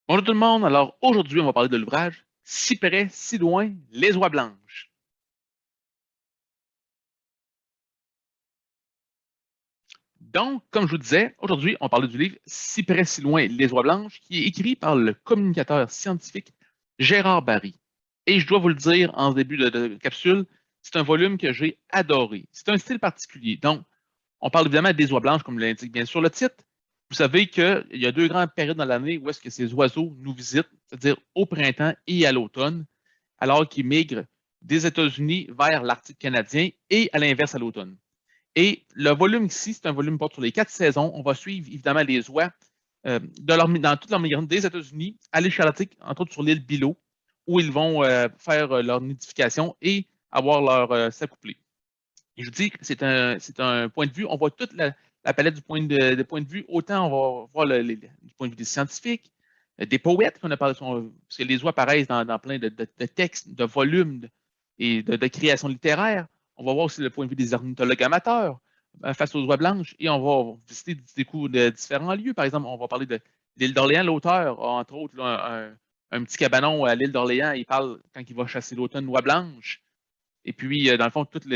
Bonjour tout le monde, alors aujourd'hui on va parler de l'ouvrage Si près, si loin, les oies blanches. Donc, comme je vous disais, aujourd'hui on parle du livre Si près, si loin, les oies blanches, qui est écrit par le communicateur scientifique Gérard Barry. Et je dois vous le dire en début de capsule, c'est un volume que j'ai adoré. C'est un style particulier. Donc, on parle évidemment des oies blanches, comme l'indique bien sûr le titre. Vous savez qu'il y a deux grandes périodes dans l'année où est-ce que ces oiseaux nous visitent, c'est-à-dire au printemps et à l'automne, alors qu'ils migrent des États-Unis vers l'Arctique canadien et à l'inverse à l'automne. Et le volume ici, c'est un volume qui porte sur les 4 saisons. On va suivre évidemment les oies dans toute leur migration des États-Unis à l'île Charlotte, entre autres sur l'île Billot, où ils vont faire leur nidification et avoir leur s'accoupler. Et je vous dis que c'est un point de vue, on voit toute la palette du point de vue, autant on va voir du point de vue des scientifiques, des poètes, qu'on a parlé, parce que les oies apparaissent dans plein de textes, de volumes et de création littéraire. On va voir aussi le point de vue des ornithologues amateurs face aux oies blanches et on va visiter des coups de différents lieux. Par exemple, on va parler de l'île d'Orléans, l'auteur, entre autres, là, un petit cabanon à l'île d'Orléans, il parle quand il va chasser l'automne oie blanche. Et puis, dans le fond, toutes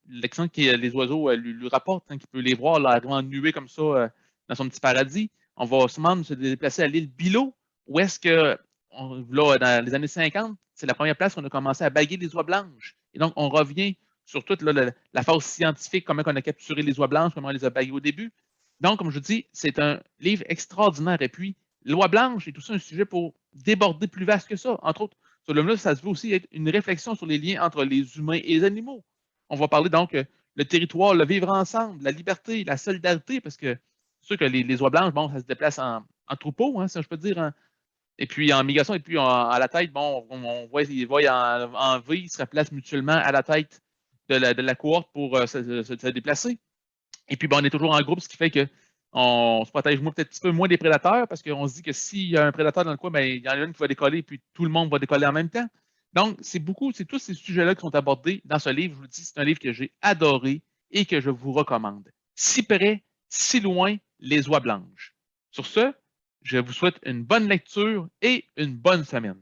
l'accent que les oiseaux lui rapportent, hein, qu'il peut les voir là, arriver en nuée comme ça dans son petit paradis. On va sûrement se déplacer à l'île Billot, où est-ce que, là, dans les années 50, c'est la première place qu'on a commencé à baguer les oies blanches. Et donc, on revient sur toute là, la phase scientifique, comment on a capturé les oies blanches, comment on les a baguées au début. Donc, comme je vous dis, c'est un livre extraordinaire. Et puis, l'oie blanche est aussi un sujet pour déborder plus vaste que ça. Entre autres, ce volume-là, ça se veut aussi être une réflexion sur les liens entre les humains et les animaux. On va parler donc le territoire, le vivre ensemble, la liberté, la solidarité, parce que c'est sûr que les oies blanches, bon, ça se déplace en troupeau, hein, ça je peux dire, hein. Et puis en migration, et puis à la tête, bon, on voit, ils voient en V, ils se replacent mutuellement à la tête de la cohorte pour se déplacer. Et puis, bon, on est toujours en groupe, ce qui fait qu'on se protège peut-être un petit peu moins des prédateurs parce qu'on se dit que s'il y a un prédateur dans le coin, ben, il y en a une qui va décoller et puis tout le monde va décoller en même temps. Donc, c'est tous ces sujets-là qui sont abordés dans ce livre. Je vous le dis, c'est un livre que j'ai adoré et que je vous recommande. Si près, si loin, les oies blanches. Sur ce, je vous souhaite une bonne lecture et une bonne semaine.